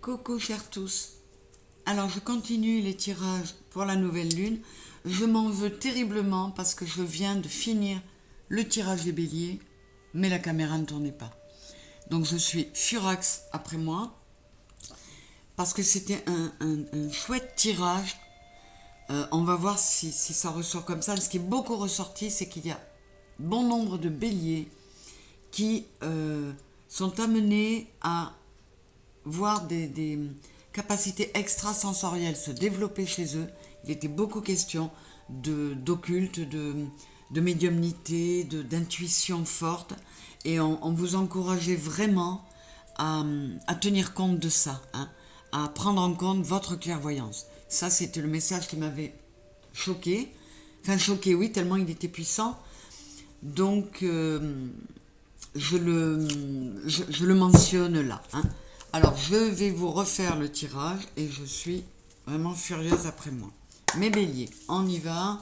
Coucou chers tous. Alors je continue les tirages pour la nouvelle lune. Je m'en veux terriblement parce que je viens de finir le tirage des béliers, mais la caméra ne tournait pas. Donc je suis furax après moi parce que c'était un chouette tirage. On va voir si ça ressort comme ça. Ce qui est beaucoup ressorti, c'est qu'il y a bon nombre de béliers qui sont amenés à voir des capacités extrasensorielles se développer chez eux. Il était beaucoup question d'occulte, de médiumnité, d'intuition forte. Et on vous encourageait vraiment à tenir compte de ça, hein, à prendre en compte votre clairvoyance. Ça, c'était le message qui m'avait choqué. Enfin, choqué, oui, tellement il était puissant. Donc, je le mentionne là, hein. Alors, je vais vous refaire le tirage et je suis vraiment furieuse après moi. Mes béliers, on y va.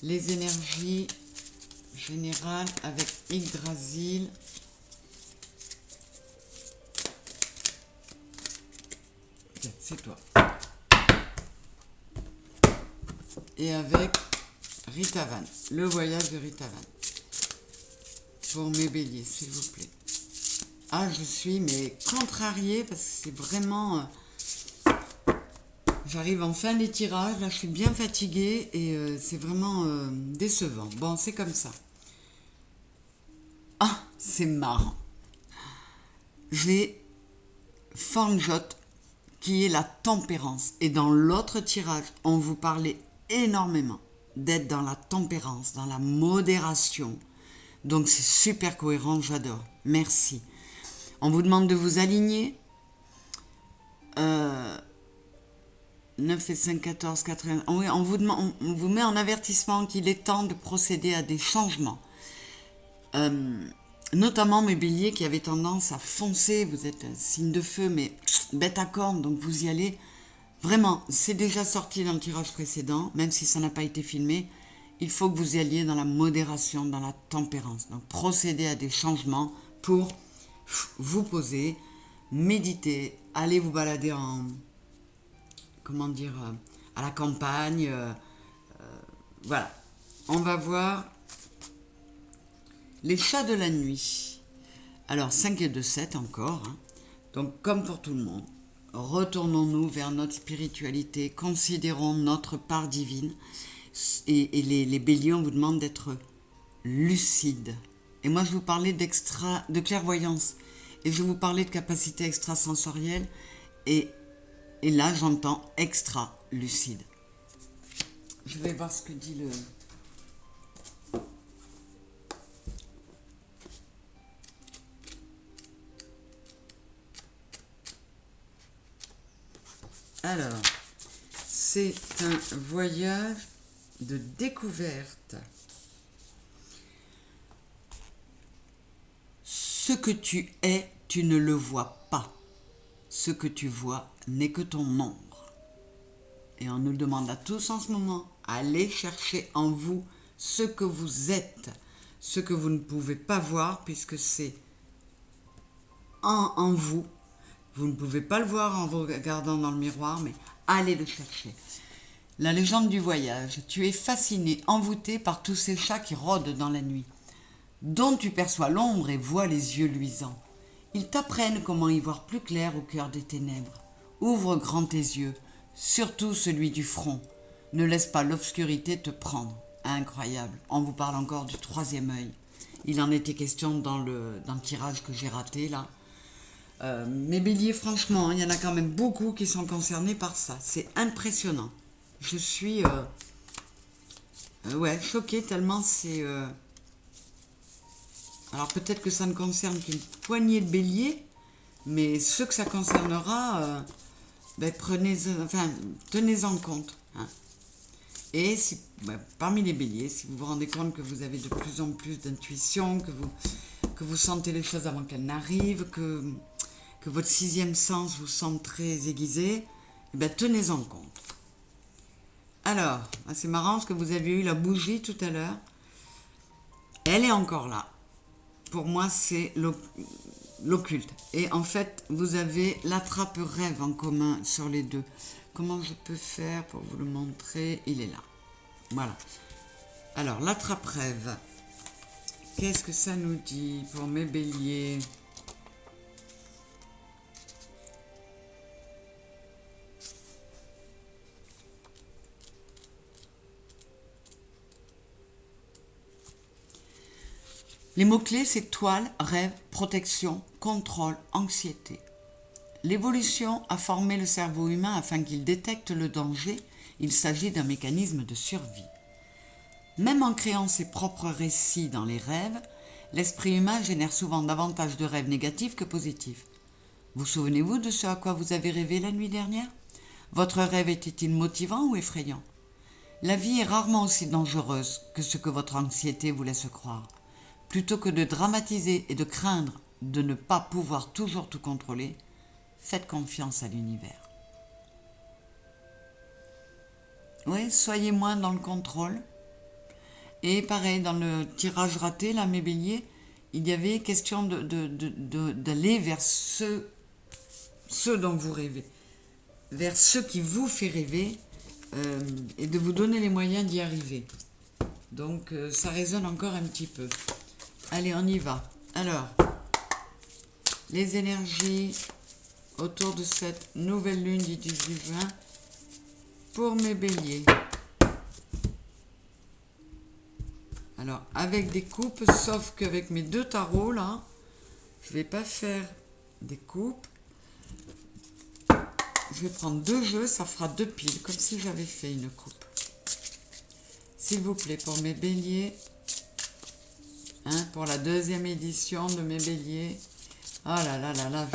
Les énergies générales avec Yggdrasil. Tiens, c'est toi. Et avec Ritavan, le voyage de Ritavan. Pour mes béliers, s'il vous plaît. Ah, je suis mais contrariée parce que c'est vraiment... J'arrive en fin des tirages, là je suis bien fatiguée et c'est vraiment décevant. Bon, c'est comme ça. Ah, c'est marrant. J'ai Fanjot qui est la tempérance. Et dans l'autre tirage, on vous parlait énormément d'être dans la tempérance, dans la modération. Donc c'est super cohérent, j'adore. Merci. On vous demande de vous aligner. 9 et 5, 14, 80. Oui, on vous met en avertissement qu'il est temps de procéder à des changements. Notamment mes béliers qui avaient tendance à foncer. Vous êtes un signe de feu, mais bête à cornes, donc vous y allez. Vraiment, c'est déjà sorti dans le tirage précédent, même si ça n'a pas été filmé. Il faut que vous y alliez dans la modération, dans la tempérance. Donc procédez à des changements pour vous poser, méditer, aller vous balader en... comment dire, à la campagne. Voilà. On va voir les chats de la nuit. Alors, 5 et 2, 7 encore. Hein. Donc, comme pour tout le monde, retournons-nous vers notre spiritualité, considérons notre part divine. Et les béliers, on vous demande d'être lucide. Et moi, je vous parlais de clairvoyance. Et je vous parlais de capacité extrasensorielle. Et là, j'entends extra lucide. Je vais voir ce que dit le... Alors, c'est un voyage de découverte. Ce que tu es, tu ne le vois pas. Ce que tu vois n'est que ton ombre. Et on nous le demande à tous en ce moment. Allez chercher en vous ce que vous êtes, ce que vous ne pouvez pas voir puisque c'est en vous. Vous ne pouvez pas le voir en vous regardant dans le miroir, mais allez le chercher. La légende du voyage. Tu es fasciné, envoûté par tous ces chats qui rôdent dans la nuit, dont tu perçois l'ombre et vois les yeux luisants. Ils t'apprennent comment y voir plus clair au cœur des ténèbres. Ouvre grand tes yeux, surtout celui du front. Ne laisse pas l'obscurité te prendre. Incroyable. On vous parle encore du troisième œil. Il en était question dans le tirage que j'ai raté là. Mes béliers, franchement, il y en a quand même beaucoup qui sont concernés par ça. C'est impressionnant. Je suis ouais, choquée tellement c'est... Alors peut-être que ça ne concerne qu'une poignée de béliers, mais ceux que ça concernera, ben, tenez-en compte. Hein. Et si, ben, parmi les béliers, si vous vous rendez compte que vous avez de plus en plus d'intuition, que vous sentez les choses avant qu'elles n'arrivent, que votre sixième sens vous semble très aiguisé, ben, tenez-en compte. Alors, c'est marrant parce que vous avez eu la bougie tout à l'heure. Elle est encore là. Pour moi, c'est l'occulte. Et en fait, vous avez l'attrape-rêve en commun sur les deux. Comment je peux faire pour vous le montrer? Il est là. Voilà. Alors, l'attrape-rêve. Qu'est-ce que ça nous dit pour mes béliers? Les mots-clés, c'est toile, rêve, protection, contrôle, anxiété. L'évolution a formé le cerveau humain afin qu'il détecte le danger. Il s'agit d'un mécanisme de survie. Même en créant ses propres récits dans les rêves, l'esprit humain génère souvent davantage de rêves négatifs que positifs. Vous souvenez-vous de ce à quoi vous avez rêvé la nuit dernière? Votre rêve était-il motivant ou effrayant? La vie est rarement aussi dangereuse que ce que votre anxiété vous laisse croire. Plutôt que de dramatiser et de craindre de ne pas pouvoir toujours tout contrôler, faites confiance à l'univers. Oui, soyez moins dans le contrôle. Et pareil, dans le tirage raté, là, mes béliers, il y avait question d'aller vers ce dont vous rêvez, vers ce qui vous fait rêver, et de vous donner les moyens d'y arriver. Donc, ça résonne encore un petit peu. Allez, on y va. Alors, les énergies autour de cette nouvelle lune du 18 juin pour mes béliers. Alors, avec des coupes, sauf qu'avec mes deux tarots, là, je ne vais pas faire des coupes. Je vais prendre deux jeux, ça fera deux piles, comme si j'avais fait une coupe. S'il vous plaît, pour mes béliers, pour la deuxième édition de mes béliers. Oh là là là là,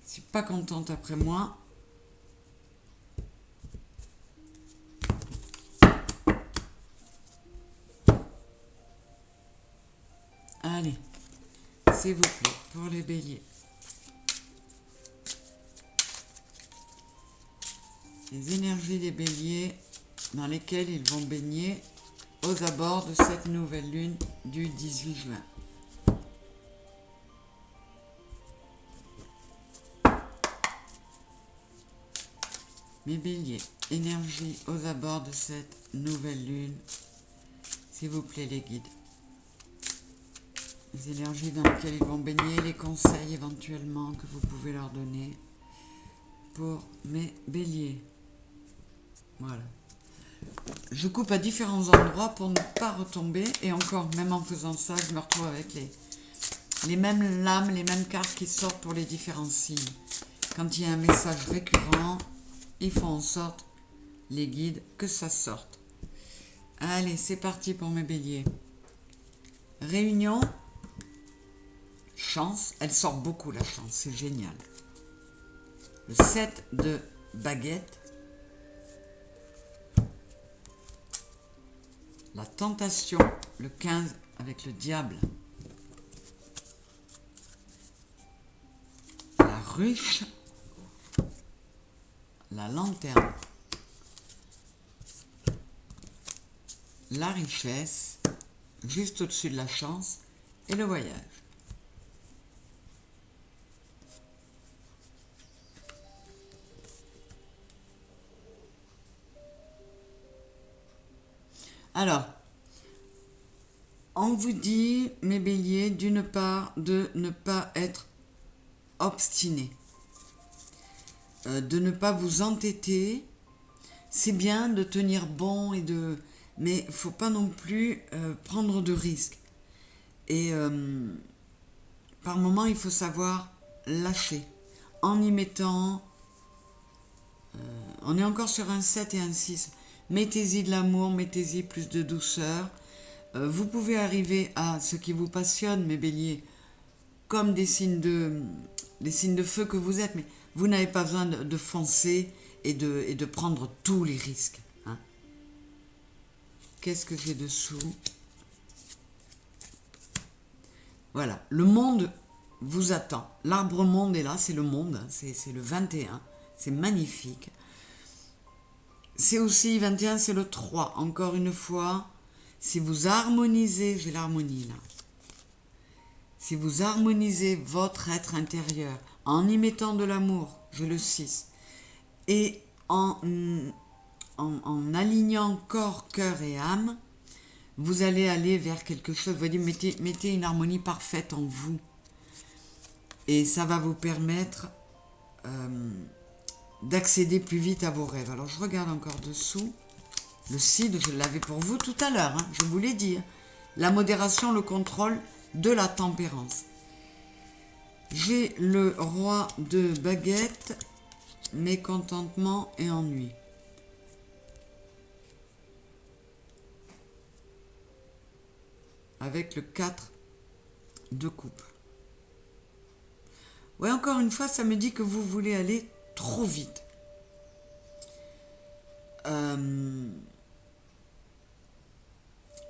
je suis pas contente après moi. Allez, s'il vous plaît, pour les béliers. Les énergies des béliers dans lesquelles ils vont baigner aux abords de cette nouvelle lune du 18 juin. Mes béliers, énergie aux abords de cette nouvelle lune, s'il vous plaît les guides. Les énergies dans lesquelles ils vont baigner, les conseils éventuellement que vous pouvez leur donner pour mes béliers. Voilà. Je coupe à différents endroits pour ne pas retomber, et encore, même en faisant ça, je me retrouve avec les mêmes lames, les mêmes cartes qui sortent pour les différents signes. Quand il y a un message récurrent, il faut en sorte, les guides, que ça sorte. Allez, c'est parti pour mes béliers. Réunion, chance, elle sort beaucoup la chance, c'est génial. Le 7 de baguette. La tentation, le 15 avec le diable. La ruche, la lanterne. La richesse, juste au-dessus de la chance, et le voyage. Alors, on vous dit, mes béliers, d'une part, de ne pas être obstiné, de ne pas vous entêter. C'est bien de tenir bon mais il ne faut pas non plus prendre de risques. Et par moment, il faut savoir lâcher. En y mettant, on est encore sur un 7 et un 6. Mettez-y de l'amour, mettez-y plus de douceur. Vous pouvez arriver à ce qui vous passionne, mes béliers, comme des signes de feu que vous êtes, mais vous n'avez pas besoin de foncer et de prendre tous les risques. Hein. Qu'est-ce que j'ai dessous? Voilà, le monde vous attend. L'arbre monde est là, c'est le monde, hein, c'est le 21, c'est magnifique. C'est aussi 21, c'est le 3. Encore une fois, si vous harmonisez, j'ai l'harmonie là. si vous harmonisez votre être intérieur en y mettant de l'amour, j'ai le 6, et en alignant corps, cœur et âme, vous allez aller vers quelque chose, vous voyez, mettez une harmonie parfaite en vous. Et ça va vous permettre d'accéder plus vite à vos rêves. Alors je regarde encore dessous. Le CID, je l'avais pour vous tout à l'heure, hein, je vous l'ai dit. La modération, le contrôle de la tempérance. J'ai le roi de baguette, mécontentement et ennui. Avec le 4 de coupe. Ouais, encore une fois, ça me dit que vous voulez aller trop vite.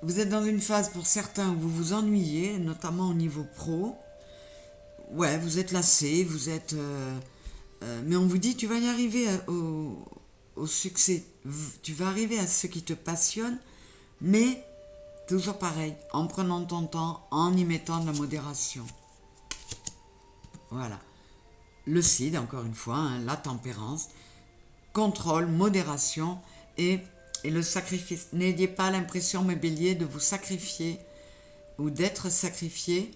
Vous êtes dans une phase pour certains où vous vous ennuyez, notamment au niveau pro. Ouais, vous êtes lassé, vous êtes... mais on vous dit, tu vas y arriver au succès. Tu vas arriver à ce qui te passionne, mais toujours pareil, en prenant ton temps, en y mettant de la modération. Voilà. Le CID, encore une fois, hein, la tempérance, contrôle, modération et le sacrifice. N'ayez pas l'impression, mes béliers, de vous sacrifier ou d'être sacrifié,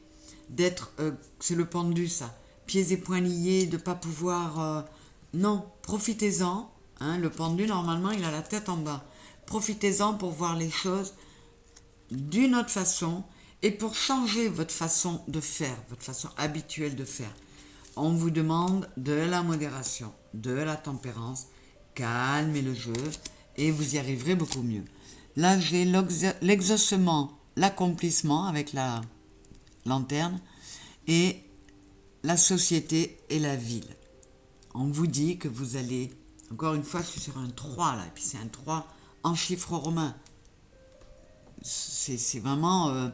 d'être, c'est le pendu ça, pieds et poings liés, de ne pas pouvoir... non, profitez-en. Hein, le pendu, normalement, il a la tête en bas. Profitez-en pour voir les choses d'une autre façon et pour changer votre façon de faire, votre façon habituelle de faire. On vous demande de la modération, de la tempérance, calmez le jeu et vous y arriverez beaucoup mieux. Là, j'ai l'exaucement, l'accomplissement avec la lanterne et la société et la ville. On vous dit que vous allez, encore une fois, je suis sur un 3 là, et puis c'est un 3 en chiffre romain. C'est vraiment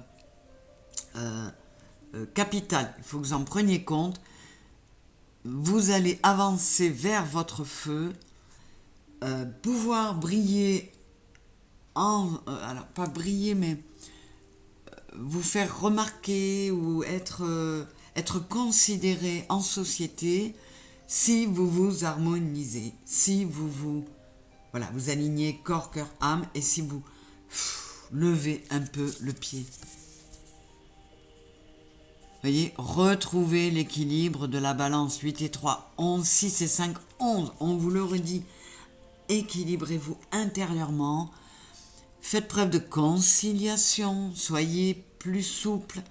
capital, il faut que vous en preniez compte. Vous allez avancer vers votre feu, pouvoir briller alors pas briller, mais vous faire remarquer ou être considéré en société si vous vous harmonisez, si vous alignez corps, cœur, âme et si vous levez un peu le pied. Voyez, retrouvez l'équilibre de la balance 8 et 3, 11, 6 et 5, 11. On vous le redit, équilibrez-vous intérieurement, faites preuve de conciliation, soyez plus souple.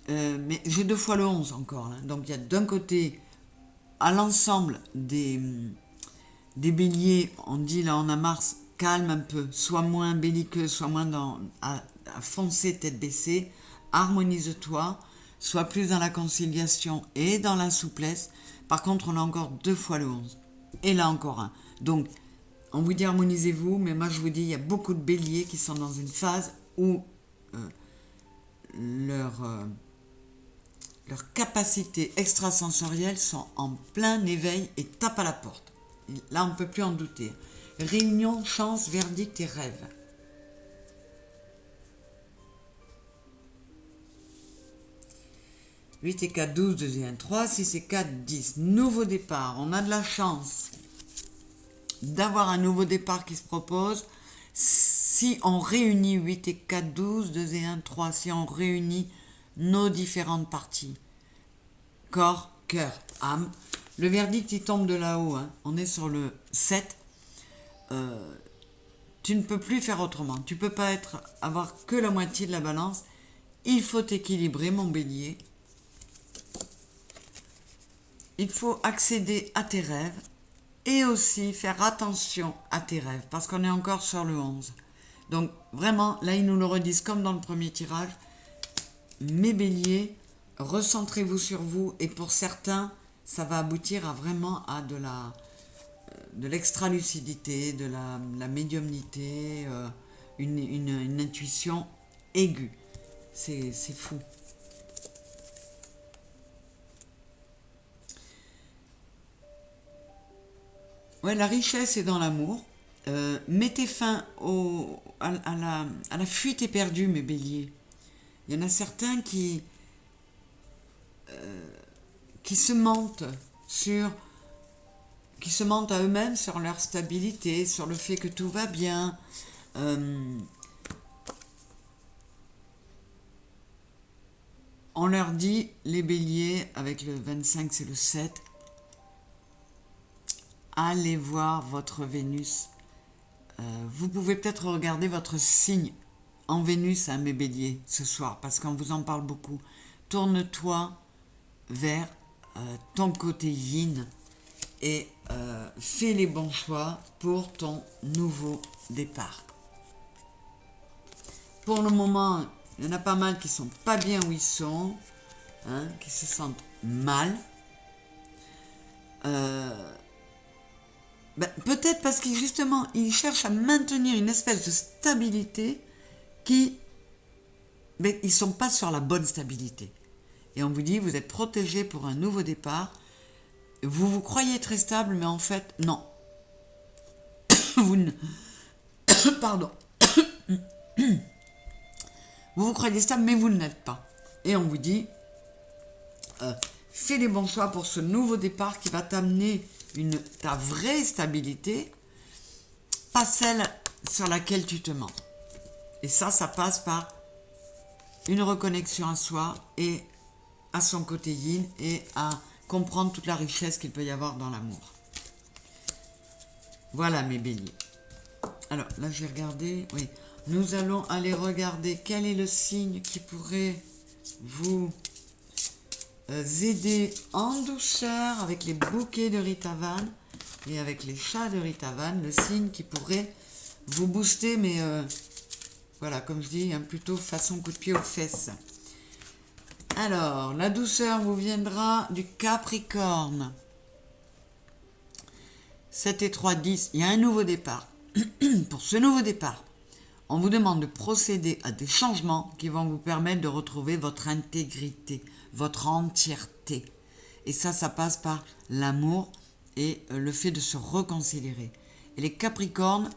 Mais j'ai 2 fois le 11 encore. Là. Donc il y a d'un côté, à l'ensemble des béliers, on dit là on a Mars, calme un peu, sois moins belliqueux, sois moins à foncer tête baissée, harmonise-toi. Soit plus dans la conciliation et dans la souplesse. Par contre, on a encore 2 fois le 11. Et là encore un. Donc, on vous dit harmonisez-vous, mais moi je vous dis, il y a beaucoup de béliers qui sont dans une phase où leurs capacités extrasensorielles sont en plein éveil et tapent à la porte. Et là, on ne peut plus en douter. Réunion, chance, verdict et rêve. « 8 et 4, 12, 2 et 1, 3, 6 et 4, 10. Nouveau départ. On a de la chance d'avoir un nouveau départ qui se propose. Si on réunit 8 et 4, 12, 2 et 1, 3, si on réunit nos différentes parties. Corps, cœur, âme. Le verdict, il tombe de là-haut. Hein. On est sur le 7. Tu ne peux plus faire autrement. Tu ne peux pas avoir que la moitié de la balance. Il faut équilibrer, mon bélier. Il faut accéder à tes rêves et aussi faire attention à tes rêves parce qu'on est encore sur le 11. Donc vraiment, là ils nous le redisent comme dans le premier tirage. Mes béliers, recentrez-vous sur vous et pour certains, ça va aboutir à vraiment à de l'extra-lucidité, de la médiumnité, une intuition aiguë. C'est fou. Ouais, la richesse est dans l'amour. Mettez fin à la fuite éperdue, mes béliers. Il y en a certains qui qui se mentent à eux-mêmes sur leur stabilité, sur le fait que tout va bien. On leur dit, les béliers, avec le 25 c'est le 7, allez voir votre Vénus. Vous pouvez peut-être regarder votre signe en Vénus, hein, mes béliers, ce soir, parce qu'on vous en parle beaucoup. Tourne-toi vers ton côté yin et fais les bons choix pour ton nouveau départ. Pour le moment, il y en a pas mal qui sont pas bien où ils sont, hein, qui se sentent mal. Peut-être parce qu'ils justement, ils cherchent à maintenir une espèce de stabilité qui, ils sont pas sur la bonne stabilité. Et on vous dit, vous êtes protégé pour un nouveau départ. Vous vous croyez très stable, mais en fait, non. Vous ne... Pardon. Vous vous croyez stable, mais vous ne l'êtes pas. Et on vous dit, fais les bons choix pour ce nouveau départ qui va t'amener ta vraie stabilité, pas celle sur laquelle tu te mens. Et ça passe par une reconnexion à soi et à son côté yin et à comprendre toute la richesse qu'il peut y avoir dans l'amour. Voilà mes béliers. Alors là j'ai regardé, oui. Nous allons aller regarder quel est le signe qui pourrait vous aider en douceur avec les bouquets de Rita Van et avec les chats de Rita Van, le signe qui pourrait vous booster, mais voilà, comme je dis, hein, plutôt façon coup de pied aux fesses. Alors, la douceur vous viendra du Capricorne. 7 et 3, 10, il y a un nouveau départ. Pour ce nouveau départ, on vous demande de procéder à des changements qui vont vous permettre de retrouver votre intégrité, votre entièreté. Et ça passe par l'amour et le fait de se reconsidérer. Et les Capricornes,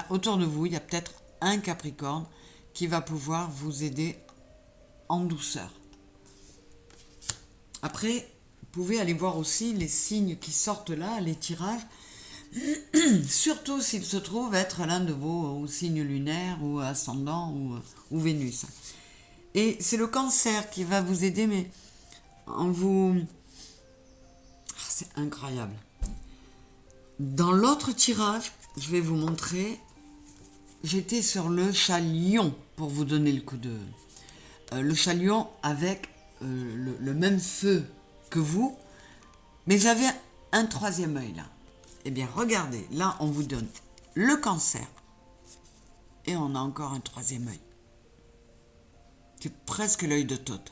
autour de vous, il y a peut-être un Capricorne qui va pouvoir vous aider en douceur. Après, vous pouvez aller voir aussi les signes qui sortent là, les tirages, surtout s'il se trouve être l'un de vos signes lunaires ou ascendants ou Vénus. Et c'est le Cancer qui va vous aider, mais en vous... c'est incroyable. Dans l'autre tirage, je vais vous montrer, j'étais sur le chat lion pour vous donner le coup de... le chat lion avec le même feu que vous, mais j'avais un troisième œil là. Eh bien, regardez, là, on vous donne le Cancer et on a encore un troisième œil. C'est presque l'œil de Thoth.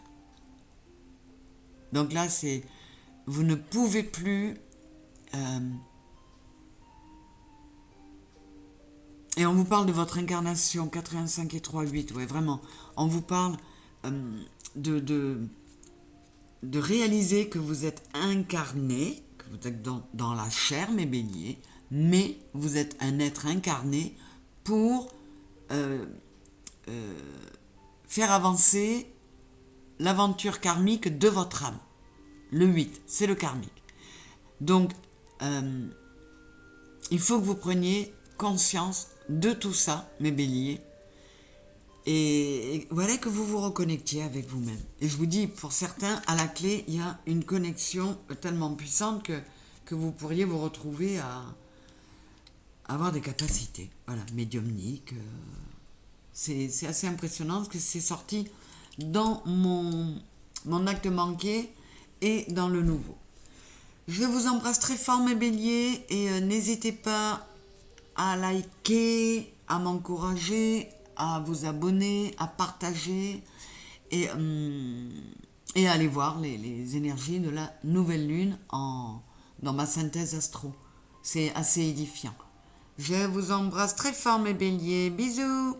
Donc là, c'est... Vous ne pouvez plus... et on vous parle de votre incarnation, 85 et 3, 8, ouais, vraiment. On vous parle de réaliser que vous êtes incarné, que vous êtes dans la chair, mes béliers, mais vous êtes un être incarné pour faire avancer l'aventure karmique de votre âme. Le 8, c'est le karmique. Donc, il faut que vous preniez conscience de tout ça, mes béliers, et voilà que vous vous reconnectiez avec vous-même. Et je vous dis, pour certains, à la clé, il y a une connexion tellement puissante que vous pourriez vous retrouver à avoir des capacités, voilà, médiumniques. C'est assez impressionnant parce que c'est sorti dans mon acte manqué et dans le nouveau. Je vous embrasse très fort, mes béliers, et n'hésitez pas à liker, à m'encourager, à vous abonner, à partager et à aller voir les énergies de la nouvelle lune dans ma synthèse astro. C'est assez édifiant. Je vous embrasse très fort, mes béliers. Bisous!